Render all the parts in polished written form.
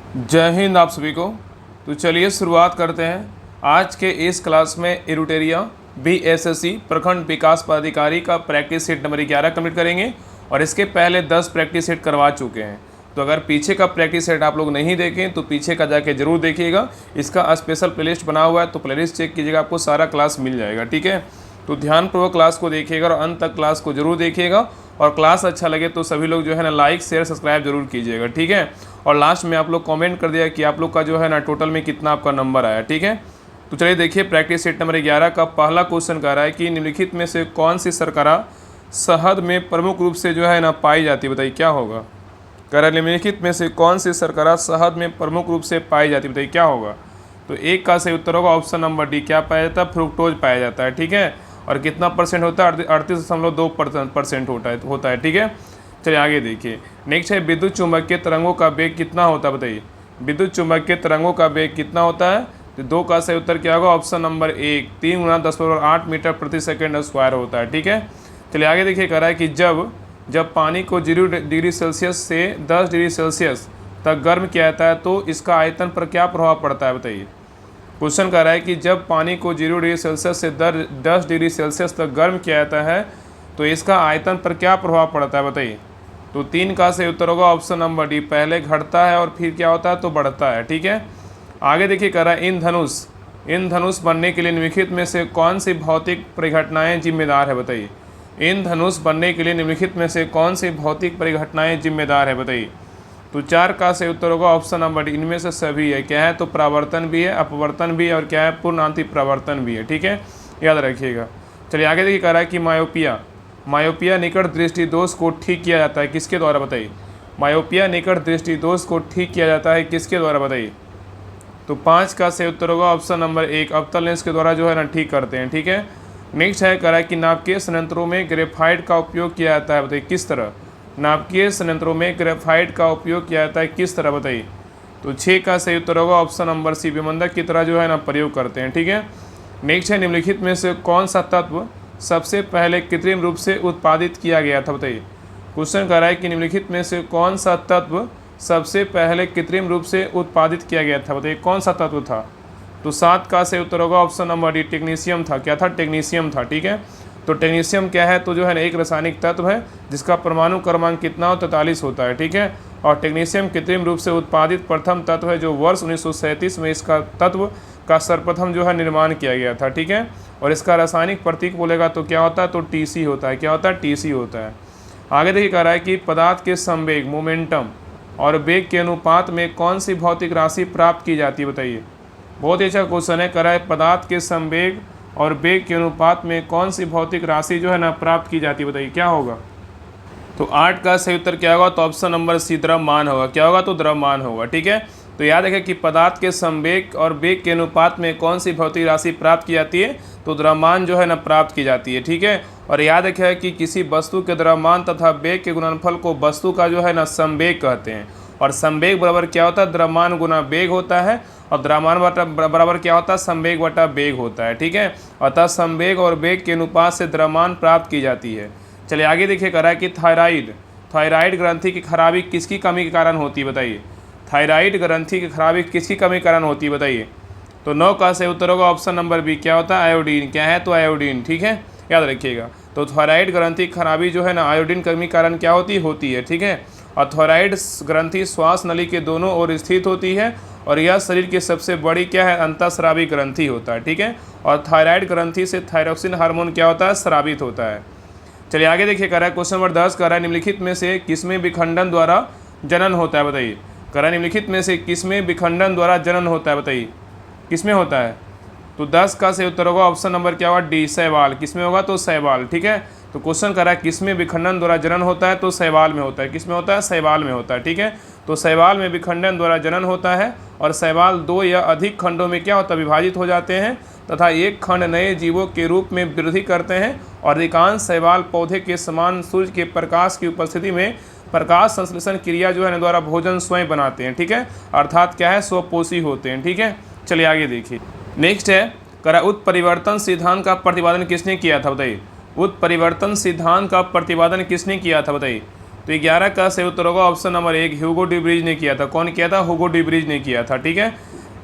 जय हिंद आप सभी को। तो चलिए शुरुआत करते हैं आज के इस क्लास में। एरुटेरिया बीएसएससी प्रखंड विकास पदाधिकारी का प्रैक्टिस सेट नंबर 11 कंप्लीट करेंगे और इसके पहले 10 प्रैक्टिस सेट करवा चुके हैं। तो अगर पीछे का प्रैक्टिस सेट आप लोग नहीं देखें तो पीछे का जाके जरूर देखिएगा। इसका स्पेशल प्लेलिस्ट बना हुआ है, तो प्लेलिस्ट चेक कीजिएगा, आपको सारा क्लास मिल जाएगा। ठीक है, तो ध्यानपूर्वक क्लास को देखिएगा और अंत तक क्लास को जरूर देखिएगा। और क्लास अच्छा लगे तो सभी लोग जो है ना लाइक शेयर सब्सक्राइब जरूर कीजिएगा। ठीक है, और लास्ट में आप लोग कमेंट कर दिया कि आप लोग का जो है ना टोटल में कितना आपका नंबर आया। ठीक है, तो चलिए देखिए प्रैक्टिस सेट नंबर 11 का पहला क्वेश्चन कह रहा है कि निम्नलिखित में से कौन सी शर्करा शहद में प्रमुख रूप से जो है ना पाई जाती है, बताइए क्या होगा। कह रहा है निम्नलिखित में से कौन सी शर्करा शहद में प्रमुख रूप से पाई जाती है, बताइए क्या होगा। तो एक का सही उत्तर होगा ऑप्शन नंबर डी, क्या पाया जाता है, फ्रुक्टोज पाया जाता है। ठीक है, और कितना परसेंट होता है, 38.2% होता है। ठीक है, चलिए आगे देखिए। नेक्स्ट है विद्युत चुम्बकीय तरंगों का वेग कितना होता है, बताइए। विद्युत चुम्बकीय तरंगों का वेग कितना होता है, तो 2 का सही उत्तर क्या होगा ऑप्शन नंबर 1, 3 × 10⁸ मीटर प्रति सेकेंड स्क्वायर होता है। ठीक है, चलिए आगे देखिए। कह रहा है कि जब पानी को 0 डिग्री सेल्सियस से 10 डिग्री सेल्सियस तक गर्म किया जाता है तो इसका आयतन पर क्या प्रभाव पड़ता है, बताइए। क्वेश्चन कह रहा है कि जब पानी को 0 डिग्री सेल्सियस से 10 डिग्री सेल्सियस तक गर्म किया जाता है तो इसका आयतन पर क्या प्रभाव पड़ता है, बताइए। तो 3 का सही उत्तर होगा ऑप्शन नंबर डी, पहले घटता है और फिर क्या होता है, तो बढ़ता है। ठीक है, आगे देखिए। कह रहा है इन धनुष बनने के लिए निम्नलिखित में से कौन सी भौतिक परिघटनाएं जिम्मेदार है, बताइए। इन धनुष बनने के लिए निम्नलिखित में से कौन सी भौतिक परिघटनाएं जिम्मेदार है, बताइए। तो 4 का सही उत्तर होगा ऑप्शन नंबर डी, इनमें से सभी है। क्या है, तो परावर्तन भी है, अपवर्तन भी है और क्या है, पूर्ण आंतरिक परावर्तन भी है। ठीक है, याद रखिएगा। चलिए आगे देखिए। कह रहा है कि मायोपिया निकट दृष्टि दोष को ठीक किया जाता है किसके द्वारा, बताइए। मायोपिया निकट दृष्टि दोष को ठीक किया जाता है किसके द्वारा, बताइए। तो 5 का सही उत्तर होगा ऑप्शन नंबर 1, अवतल लेंस के द्वारा जो है ना ठीक करते हैं। ठीक है, नेक्स्ट है। कह रहा है कि नाभिकीय संयंत्रों में ग्रेफाइट का उपयोग किया जाता है, बताइए किस तरह। नाभिकीय संयंत्रों में ग्रेफाइट का उपयोग किया जाता है किस तरह, बताइए। तो 6 का सही उत्तर होगा ऑप्शन नंबर सी, विमंदक की तरह जो है ना प्रयोग करते हैं। ठीक है, नेक्स्ट है। निम्नलिखित में से कौन सा तत्व सबसे पहले कृत्रिम रूप से उत्पादित किया गया था, बताइए। क्वेश्चन कर रहा है कि निम्नलिखित में से कौन सा तत्व सबसे पहले कृत्रिम रूप से उत्पादित किया गया था, बताइए कौन सा तत्व था। तो 7 का सही उत्तर होगा ऑप्शन नंबर डी, टेक्नीशियम था। क्या था, टेक्नीशियम था। ठीक है, तो टेक्नीशियम क्या है, तो जो है ना एक रासायनिक तत्व है जिसका परमाणु क्रमांक कितना हो, 43 होता है। ठीक है, और टेक्नीशियम कृत्रिम रूप से उत्पादित प्रथम तत्व है जो वर्ष 1937 में इसका तत्व का सर्वप्रथम जो है निर्माण किया गया था। ठीक है, और इसका रासायनिक प्रतीक बोलेगा तो क्या होता है, तो टीसी होता है। क्या होता है, टीसी होता है। आगे देखिए। कह रहा है कि पदार्थ के संवेग मोमेंटम और वेग के अनुपात में कौन सी भौतिक राशि प्राप्त की जाती है, बताइए। बहुत ही अच्छा क्वेश्चन है। कह रहा है पदार्थ के संवेग और वेग के अनुपात में कौन सी भौतिक राशि जो है ना प्राप्त की जाती है, बताइए क्या होगा। तो 8 का सही उत्तर क्या होगा, तो ऑप्शन नंबर सी, द्रव्यमान होगा। क्या होगा, तो द्रव्यमान होगा। ठीक है, तो याद रखें कि पदार्थ के संवेग और वेग के अनुपात में कौन सी भौतिक राशि प्राप्त की जाती है, तो द्रव्यमान जो है ना प्राप्त की जाती है। ठीक है, और याद रखें कि किसी वस्तु के द्रव्यमान तथा वेग के गुणनफल को वस्तु का जो है ना संवेग कहते हैं। और संवेग बराबर क्या होता है, द्रव्यमान गुना वेग होता है, और द्रव्यमान बराबर क्या होता है, संवेग बटा वेग होता है। ठीक है, अतः संवेग और वेग के अनुपात से द्रव्यमान प्राप्त की जाती है। चलिए आगे देखिए। कह रहा है कि थायराइड ग्रंथि की खराबी किसकी कमी के कारण होती है, बताइए। थायराइड ग्रंथि की खराबी किसकी कमी के कारण होती है, बताइए। तो 9 का सही उत्तर होगा ऑप्शन नंबर बी, क्या होता है, आयोडीन। क्या है, तो आयोडीन। ठीक है, याद रखिएगा। तो थायराइड ग्रंथि की खराबी जो है ना आयोडीन कमी के कारण क्या होती है। ठीक है, और थायराइड ग्रंथि श्वास नली के दोनों ओर स्थित होती है और यह शरीर की सबसे बड़ी क्या है, अंतःस्रावी ग्रंथि होता है। ठीक है, और थायराइड ग्रंथि से थायरोक्सिन हार्मोन क्या होता है, स्रावित होता है। चलिए आगे देखिए। कह रहा है क्वेश्चन नंबर 10 कह रहा है निम्नलिखित में से किसमें विखंडन द्वारा जनन होता है, बताइए। कह रहा है निम्नलिखित में से किसमें विखंडन द्वारा जनन होता है, बताइए किसमें होता है। तो 10 का सही उत्तर होगा ऑप्शन नंबर क्या होगा, डी, शैवाल। किसमें होगा, तो शैवाल। ठीक है, तो क्वेश्चन कर रहा है किसमें विखंडन द्वारा जनन होता है, तो शैवाल में होता है। किसमें होता है, शैवाल में होता है। ठीक है, तो शैवाल में विखंडन द्वारा जनन होता है और शैवाल 2 या अधिक खंडों में क्या होता है, विभाजित हो जाते हैं तथा एक खंड नए जीवों के रूप में वृद्धि करते हैं। और अधिकांश शैवाल पौधे के समान सूर्य के प्रकाश की उपस्थिति में प्रकाश संश्लेषण क्रिया जो है ना द्वारा भोजन स्वयं बनाते हैं। ठीक है, अर्थात क्या है, स्वपोषी होते हैं। ठीक है, चलिए आगे देखिए। नेक्स्ट है। करा उत्परिवर्तन सिद्धांत का प्रतिपादन किसने किया था, बताइए। उत्परिवर्तन सिद्धांत का प्रतिपादन किसने किया था, बताइए। तो 11 का सही उत्तर होगा ऑप्शन नंबर 1, ह्यूगो ड्यूब्रिज ने किया था। कौन किया था? ह्यूगो ड्यूब्रिज ने किया था। ठीक है,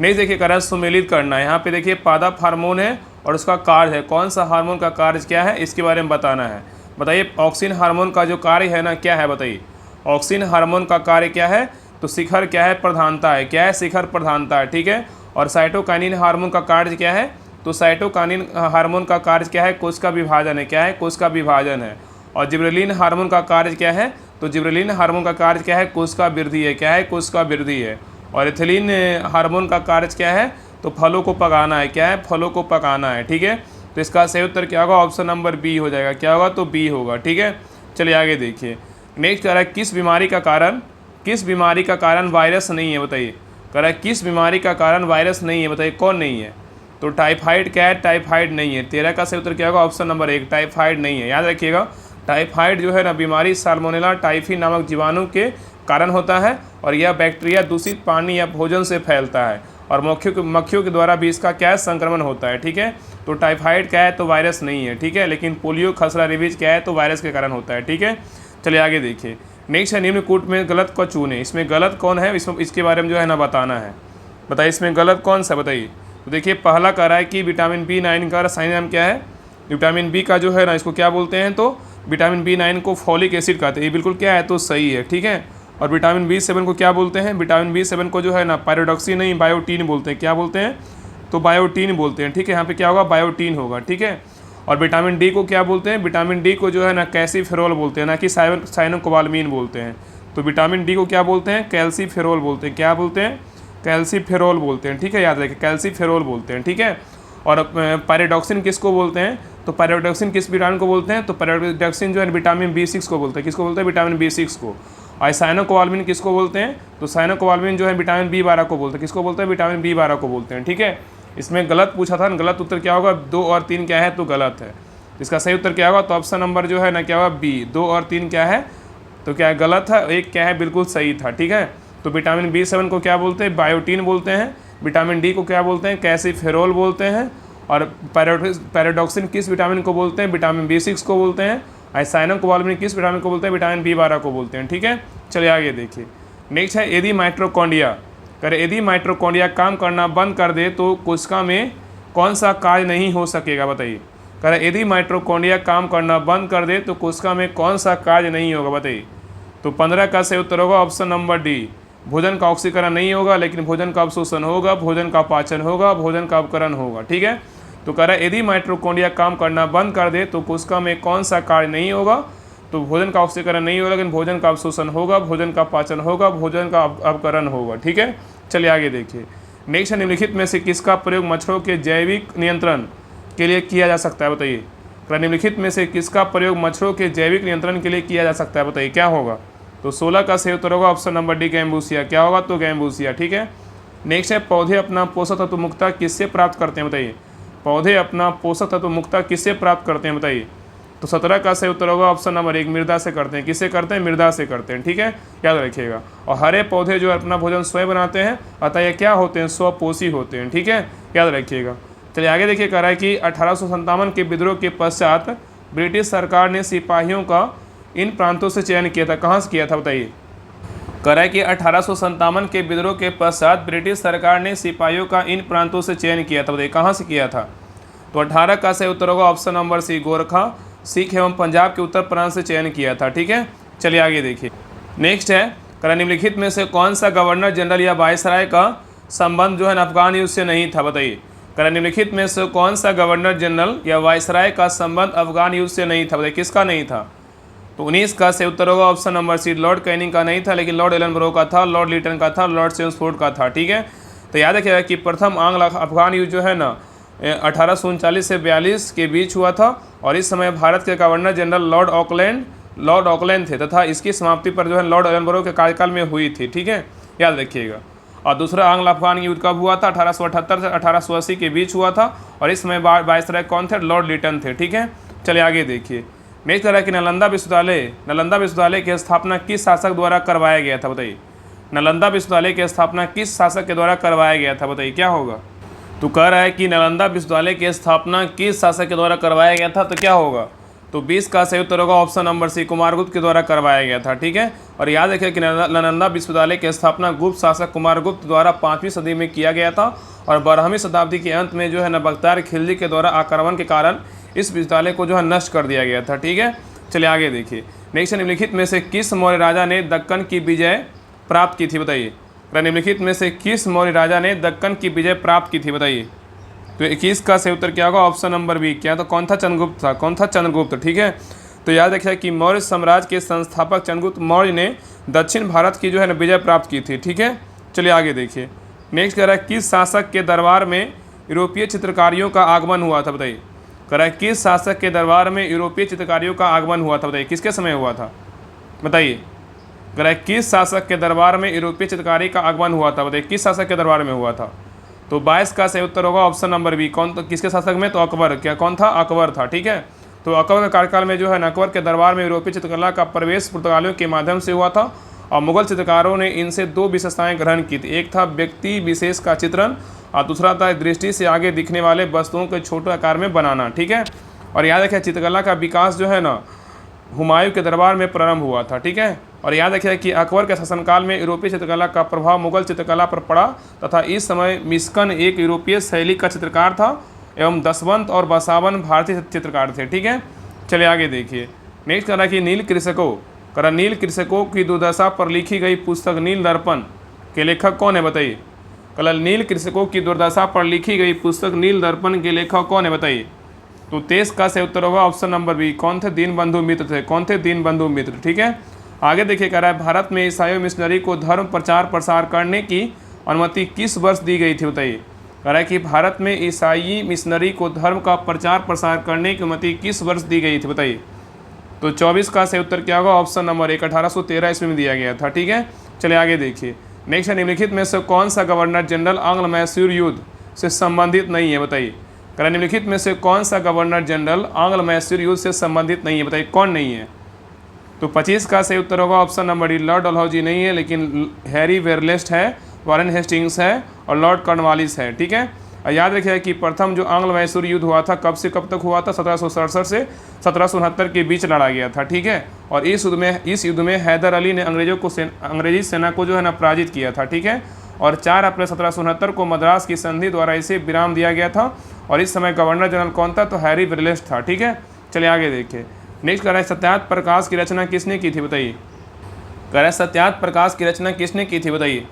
नेक्स्ट देखिए करा सुमेलित करना। यहाँ पे देखिए पादप हार्मोन है और उसका कार्य है, कौन सा हार्मोन का कार्य क्या है इसके बारे में बताना है। बताइए ऑक्सिन हार्मोन का जो कार्य है ना क्या है, बताइए ऑक्सिन हार्मोन का कार्य क्या है? तो शिखर क्या है? प्रधानता है। क्या है? शिखर प्रधानता है। ठीक है, और साइटोकाइनिन हार्मोन का कार्य क्या है? तो साइटोकाइनिन हार्मोन का कार्य क्या है? कोशिका विभाजन है। क्या है? कोशिका विभाजन है। और जिब्रेलिन हार्मोन का कार्य क्या है? तो जिब्रेलिन हार्मोन का कार्य क्या है? कोशिका वृद्धि है। क्या है? कोशिका वृद्धि है। और एथिलीन हार्मोन का कार्य क्या है? तो फलों को पकाना है। क्या है? फलों को पकाना है। ठीक है, तो इसका सही उत्तर क्या होगा? ऑप्शन नंबर बी हो जाएगा। क्या होगा? तो बी होगा। ठीक है, चलिए आगे देखिए। नेक्स्ट कह रहा है किस बीमारी का कारण वायरस नहीं है? बताइए, कह रहा है किस बीमारी का कारण वायरस नहीं है? बताइए कौन नहीं है? तो टाइफाइड क्या है? टाइफाइड नहीं है। 13 का सही उत्तर क्या होगा? ऑप्शन नंबर 1, टाइफाइड नहीं है। याद रखिएगा, टाइफाइड जो है ना बीमारी साल्मोनेला टाइफी नामक जीवाणु के कारण होता है और यह बैक्टीरिया दूषित पानी या भोजन से फैलता है और मक्खियों के द्वारा भी इसका क्या है? संक्रमण होता है। ठीक है, तो टाइफाइड क्या है? तो वायरस नहीं है। ठीक है, लेकिन पोलियो खसरा रेबीज क्या है? तो वायरस के कारण होता है। ठीक है, चलिए आगे देखिए। नेक्स्ट है निम्न कूट में गलत को चुने। इसमें गलत कौन है? इसके बारे में जो है ना बताना है। बताइए इसमें गलत कौन सा? बताइए। तो देखिए पहला कह रहा है कि विटामिन B9 का रासायनिक नाम क्या है? विटामिन बी का जो है ना इसको क्या बोलते हैं? तो विटामिन B9 को फॉलिक एसिड कहते हैं। ये बिल्कुल क्या है? तो सही है। ठीक है, और विटामिन B7 को क्या बोलते हैं? विटामिन B7 को जो है ना पायरोडॉक्सी नहीं बायोटीन बोलते हैं। क्या बोलते हैं? तो बायोटीन बोलते हैं। ठीक है, यहाँ पे क्या होगा? बायोटीन होगा। ठीक है, और विटामिन डी को क्या बोलते हैं? विटामिन डी को जो है ना कैल्सीफेरोल बोलते हैं, ना कि साइनोकोबालमीन बोलते हैं। तो विटामिन डी को क्या बोलते हैं? कैल्सीफेरोल बोलते हैं। क्या बोलते हैं? कैल्सीफेरोल बोलते हैं। ठीक है, याद रखिए कैल्सीफेरोल बोलते हैं। ठीक है, और पायरोडॉक्सिन किसको बोलते हैं? तो पायरोडॉक्सिन किस विटामिन को बोलते हैं? तो पायरोडॉक्सिन जो है विटामिन B6 को बोलते हैं। किसको बोलते हैं? विटामिन B6 को। और साइनोकोबालमिन किसको बोलते हैं? तो साइनोकोबालमिन जो है विटामिन B12 को बोलते हैं। किसको बोलते हैं? विटामिन B12 को बोलते हैं। ठीक है, इसमें गलत पूछा था, गलत उत्तर क्या होगा? 2 और 3 क्या है? तो गलत है। इसका सही उत्तर क्या होगा? तो ऑप्शन नंबर जो है ना क्या होगा? बी। 2 और 3 क्या है? तो क्या है? गलत है। 1 क्या है? बिल्कुल सही था। ठीक है, तो विटामिन B7 को क्या बोलते हैं? बायोटीन बोलते हैं। विटामिन डी को क्या बोलते हैं? कैल्सीफेरोल बोलते हैं। और पैराडॉक्सिन किस विटामिन को बोलते हैं? विटामिन B6 को बोलते हैं। और साइनोकोबालमिन किस विटामिन को बोलते हैं? विटामिन B12 को बोलते हैं। ठीक है, चलिए आगे देखिए। नेक्स्ट है यदि माइटोकॉन्ड्रिया यदि माइटोकॉन्ड्रिया काम करना बंद कर दे तो कोशिका में कौन सा कार्य नहीं हो सकेगा? बताइए, यदि माइटोकॉन्ड्रिया काम करना बंद कर दे तो कोशिका में कौन सा कार्य नहीं होगा? बताइए, तो 15 का सही उत्तर होगा ऑप्शन नंबर डी। भोजन का ऑक्सीकरण नहीं होगा, लेकिन भोजन का अवशोषण होगा, भोजन का पाचन होगा, भोजन का अपकरण होगा। ठीक है, तो कह रहा है यदि माइटोकॉन्ड्रिया काम करना बंद कर दे तो कोशिका में कौन सा कार्य नहीं होगा? तो भोजन का ऑक्सीकरण नहीं होगा, लेकिन भोजन का अवशोषण होगा, भोजन का पाचन होगा, भोजन का अपकरण होगा। ठीक है, चलिए आगे देखिए। नेक्स्ट है निम्नलिखित में से किसका प्रयोग मच्छरों के जैविक नियंत्रण के लिए किया जा सकता है? बताइए, निम्नलिखित में से किसका प्रयोग मच्छरों के जैविक नियंत्रण के लिए किया जा सकता है? बताइए क्या होगा? तो 16 का सही उत्तर होगा ऑप्शन नंबर डी, गैम्बूसिया। क्या होगा? तो गैम्बूसिया। ठीक है, नेक्स्ट है पौधे अपना पोषक तत्व मुक्ता किससे प्राप्त करते हैं? बताइए, पौधे अपना पोषक तत्व मुक्ता किससे प्राप्त करते हैं? बताइए, तो 17 का सही उत्तर होगा ऑप्शन नंबर 1, मृदा से करते हैं। किससे करते हैं? मृदा से करते हैं। ठीक है, याद रखिएगा। और हरे पौधे जो अपना भोजन स्वयं बनाते हैं, अतः ये क्या होते हैं? स्वपोषी होते हैं। ठीक है, याद रखिएगा। चलिए आगे देखिए, कह रहा है कि 1857 के विद्रोह के पश्चात ब्रिटिश सरकार ने सिपाहियों का इन प्रांतों से चयन किया था। कहाँ से किया था? बताइए, कह रहा है कि 1857 के विद्रोह के पश्चात ब्रिटिश सरकार ने सिपाहियों का इन प्रांतों से चयन किया था। बताइए कहाँ से किया था? तो 18 का सही उत्तर होगा option number C, Gorkha, Sikh एवं पंजाब के उत्तर प्रांत से चयन किया था। ठीक है, चलिए आगे देखिए। नेक्स्ट है, कह निम्नलिखित में से कौन सा गवर्नर जनरल या वायसराय का संबंध जो है अफगान युद्ध से नहीं था? बताइए, कह निम्नलिखित में से कौन सा गवर्नर जनरल या वायसराय का संबंध अफगान युद्ध से नहीं था? बताइए किसका नहीं था? तो 19 का सही उत्तर होगा option number C, Lord Canning का नहीं था, लेकिन लॉर्ड एलनब्रो का था, लॉर्ड लिटन का था, लॉर्ड चेम्सफोर्ड का था। ठीक है, तो याद रखिएगा कि प्रथम आंग्ल अफगान युद्ध जो है ना 1839 से 42 के बीच हुआ था और इस समय भारत के गवर्नर जनरल लॉर्ड ऑकलैंड थे तथा इसकी समाप्ति पर जो है लॉर्ड एलनब्रो के कार्यकाल में हुई थी। ठीक है, याद रखिएगा। और दूसरा आंग्ल अफगान युद्ध कब हुआ था? 1878 से 1880 के बीच हुआ था और इस समय वायसराय कौन थे? लॉर्ड लिटन थे। ठीक है, चलिए आगे देखिए। नेक्स्ट तरह कि नालंदा विश्वविद्यालय की स्थापना किस शासक द्वारा करवाया गया था? बताइए, नालंदा विश्वविद्यालय की स्थापना किस शासक के द्वारा करवाया गया था? बताइए क्या होगा? तो कह रहा है कि नालंदा विश्वविद्यालय की स्थापना किस शासक के द्वारा करवाया गया था? तो क्या होगा? तो 20 का सही उत्तर होगा ऑप्शन नंबर सी, कुमारगुप्त के द्वारा करवाया गया था। ठीक है, और याद रखिए कि नालंदा विश्वविद्यालय की स्थापना गुप्त शासक कुमारगुप्त द्वारा 5वीं सदी में किया गया था और 12वीं शताब्दी के अंत में जो है ना बख्तियार खिलजी के द्वारा आक्रमण के कारण इस विश्वविद्यालय को जो है नष्ट कर दिया गया था। ठीक है, चलिए आगे देखिए। नेक्स्ट, निम्नलिखित में से किस मौर्य राजा ने दक्कन की विजय प्राप्त की थी, बताइए। निम्नलिखित में से किस मौर्य राजा ने दक्कन की विजय प्राप्त की थी, बताइए। तो 21 का सही उत्तर क्या होगा, ऑप्शन नंबर बी। क्या तो कौन था, चंद्रगुप्त था। कौन था, चंद्रगुप्त। ठीक है, तो याद रखिए कि मौर्य साम्राज्य के संस्थापक चंद्रगुप्त मौर्य ने दक्षिण भारत की जो है ना विजय प्राप्त की थी। ठीक है, चलिए आगे देखिए। नेक्स्ट कह रहा है किस शासक के दरबार में यूरोपीय चित्रकारियों का आगमन हुआ था, बताइए। कह रहा है किस शासक के दरबार में यूरोपीय चित्रकारियों का आगमन हुआ था, बताइए। किसके समय हुआ था, बताइए। कह रहा है किस शासक के दरबार में यूरोपीय चित्रकारी का आगमन हुआ था, बताइए। किस शासक के दरबार में हुआ था। तो 22 का सही उत्तर होगा ऑप्शन नंबर बी। कौन, तो किसके शासक में, तो अकबर। क्या कौन था, अकबर था। ठीक है, तो अकबर के कार्यकाल में जो है अकबर के दरबार में यूरोपीय चित्रकला का प्रवेश पुर्तगालियों के माध्यम से हुआ था और मुगल चित्रकारों ने इनसे 2 विशेषताएं ग्रहण की थी। एक था व्यक्ति विशेष का चित्रण और दूसरा था दृष्टि से आगे दिखने वाले वस्तुओं के छोटे आकार में बनाना। ठीक है, और याद रखिए चित्रकला का विकास जो है ना हुमायूं के दरबार में प्रारंभ हुआ था। ठीक है, और याद रखिए कि अकबर के शासनकाल में यूरोपीय चित्रकला का प्रभाव मुगल चित्रकला पर पड़ा तथा इस समय मिस्कन एक यूरोपीय शैली का चित्रकार था एवं दसवंत और बसावन भारतीय चित्रकार थे। ठीक है, चलिए आगे देखिए। नेक्स्ट कह रहा है कि नील कृषकों की दुर्दशा पर लिखी गई पुस्तक नील दर्पण के लेखक कौन है, बताइए। कल नील कृषकों की दुर्दशा पर लिखी गई पुस्तक नील दर्पण के लेखक कौन है, बताइए। तो 23 का सही उत्तर होगा ऑप्शन नंबर बी। कौन थे, दीनबंधु मित्र थे। कौन थे, दीनबंधु मित्र। ठीक है, आगे देखिए कह रहा है भारत में ईसाई मिशनरी को धर्म प्रचार प्रसार करने की अनुमति किस वर्ष दी गई थी, बताइए। कह रहा है कि भारत में ईसाई मिशनरी को धर्म का प्रचार प्रसार करने की अनुमति किस वर्ष दी गई थी, बताइए। तो 24 का सही उत्तर क्या होगा, ऑप्शन नंबर 1, 1813 ईस्वी में दिया गया था। ठीक है, चलिए आगे देखिए। नेक्स्ट है निम्नलिखित में से कौन सा गवर्नर जनरल आंग्ल मैसूर युद्ध से संबंधित नहीं है, बताइए। कह रहा है निम्नलिखित में से कौन सा गवर्नर जनरल आंग्ल मैसूर युद्ध से संबंधित नहीं है, बताइए। कौन नहीं है। तो 25 का सही उत्तर होगा option number D, Lord Dalhousie नहीं है, लेकिन हैरी वेरलेस्ट है, वारेन हेस्टिंग्स है और लॉर्ड कॉर्नवालिस है। ठीक है, और याद रखिए कि प्रथम जो आंग्ल मैसूर युद्ध हुआ था कब से कब तक हुआ था, 1767 से 1769 के बीच लड़ा गया था। ठीक है, और इस युद्ध में हैदर अली ने अंग्रेजी सेना को जो है ना पराजित किया था। ठीक है, और 4 अप्रैल 1769 को मद्रास की संधि द्वारा इसे विराम दिया गया था और इस समय गवर्नर जनरल कौन था, तो हैरी वेरलेस्ट था। ठीक है, चलिए आगे देखिए। नेक्स्ट कह रहा है सत्यार्थ प्रकाश की रचना किसने की थी, बताइए। कह रहा है सत्यार्थ प्रकाश की रचना किसने की थी, बताइए।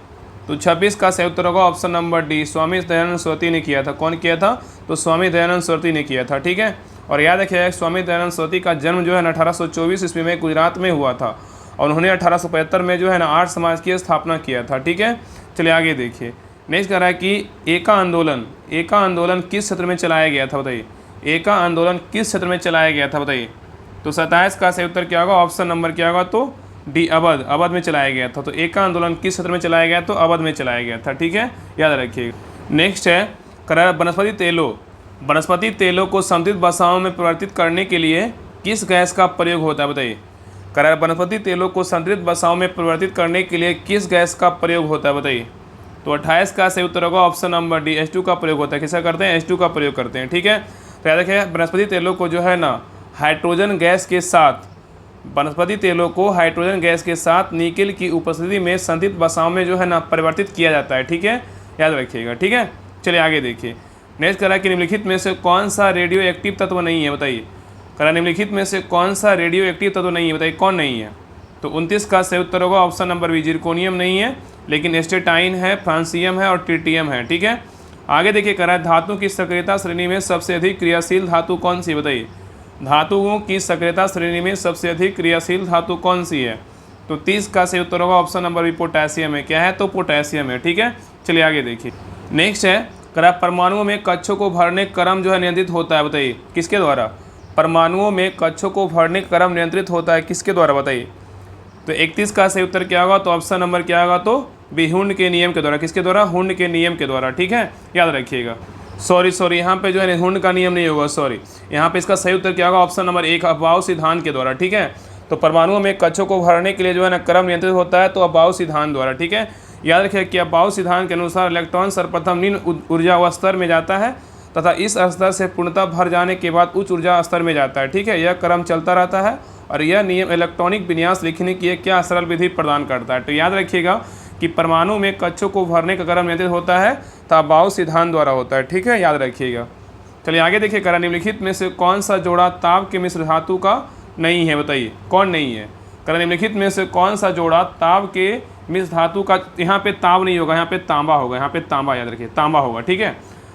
तो 26 का सही उत्तर होगा option number D, Swami Dayanand Saraswati ने किया था। कौन किया था, तो स्वामी दयानंद सरस्वती ने किया था। ठीक है, और याद रखिए स्वामी दयानंद सरस्वती का जन्म जो है 1824 ईस्वी में गुजरात में हुआ था और उन्होंने 1875 में जो है ना आर्य समाज की स्थापना किया था। ठीक है, चलिए आगे देखिए। नेक्स्ट कह रहा है कि एका आंदोलन किस क्षेत्र में चलाया गया था, बताइए। एका आंदोलन किस क्षेत्र में चलाया गया था, बताइए। तो 27 का सही उत्तर क्या होगा, ऑप्शन नंबर क्या होगा, तो डी, अवध में चलाया गया था। तो एका आंदोलन किस क्षेत्र में चलाया गया, तो अवध में चलाया गया था। ठीक है, याद रखिएगा। नेक्स्ट है कह वनस्पति तेलों को समुद्रित वसाओं में परिवर्तित करने के लिए किस गैस का प्रयोग होता है, बताइए। कह रहा है वनस्पति तेलों को समुद्रित वसाओं में परिवर्तित करने के लिए किस गैस का प्रयोग होता है, बताइए। तो 28 का सही उत्तर होगा ऑप्शन नंबर डी, H2 का प्रयोग होता है। किसका करते हैं, H2 का प्रयोग करते हैं। ठीक है, तो याद रखिए वनस्पति तेलों को जो है ना हाइड्रोजन गैस के साथ निकेल की उपस्थिति में संतृप्त वसाओं में जो है ना परिवर्तित किया जाता है। ठीक है, याद रखिएगा। ठीक है, चलिए आगे देखिए। नेक्स्ट कह रहा है कि निम्नलिखित में से कौन सा रेडियो एक्टिव तत्व नहीं है, बताइए। कह रहा है निम्नलिखित में से कौन सा रेडियो एक्टिव तत्व नहीं है, बताइए। कौन नहीं है। तो 29 का सही उत्तर होगा ऑप्शन नंबर बी, जिरकोनियम नहीं है, लेकिन एस्टेटाइन है, फ्रांसियम है और ट्रिटियम है। ठीक है, आगे देखिए कह रहा है धातु की सक्रियता श्रेणी में सबसे अधिक क्रियाशील धातु कौन सी, बताइए। धातुओं की सक्रियता श्रेणी में सबसे अधिक क्रियाशील धातु कौन सी है। तो 30 का सही उत्तर होगा ऑप्शन नंबर बी, पोटेशियम है। क्या है, तो पोटेशियम है। ठीक है, चलिए आगे देखिए। नेक्स्ट है कह रहा है परमाणुओं में कक्षों को भरने क्रम जो है नियंत्रित होता है, बताइए। किसके द्वारा, परमाणुओं में कक्षों को भरने क्रम नियंत्रित होता है, किसके द्वारा, बताइए। तो 31 का सही उत्तर क्या होगा, तो ऑप्शन नंबर क्या होगा, तो बी, हुंड के नियम के द्वारा। किसके द्वारा, हुंड के नियम के द्वारा। ठीक है, याद रखिएगा। सॉरी यहाँ पे जो है हुंड का नियम नहीं होगा, सॉरी यहाँ पे इसका सही उत्तर क्या होगा, ऑप्शन नंबर 1, अफबाउ सिद्धांत के द्वारा। ठीक है, तो परमाणुओं में कक्षों को भरने के लिए जो है ना क्रम नियंत्रित होता है, तो अफबाउ सिद्धांत द्वारा। ठीक है, याद रखिए कि अफबाउ सिद्धांत के अनुसार इलेक्ट्रॉन सर्वप्रथम निम्न ऊर्जा स्तर में जाता है तथा इस स्तर से पूर्णतः भर जाने के बाद उच्च ऊर्जा स्तर में जाता है। ठीक है, यह क्रम चलता रहता है और यह नियम इलेक्ट्रॉनिक विन्यास लिखने की एक क्या सरल विधि प्रदान करता है। तो याद रखिएगा कि परमाणु में कक्षों को भरने का क्रम नियंत्रित होता है ताबाओ सिद्धांत द्वारा होता है। ठीक है, याद रखिएगा। चलिए आगे देखिए, करा निम्नलिखित में से कौन सा जोड़ा ताप के मिश्र धातु का नहीं है, बताइए कौन नहीं है। करा निम्नलिखित में से कौन सा जोड़ा ताप के मिश्र धातु का, यहाँ पे ताप नहीं होगा, यहाँ पे तांबा होगा, यहाँ पे तांबा, याद रखिए तांबा होगा। ठीक है,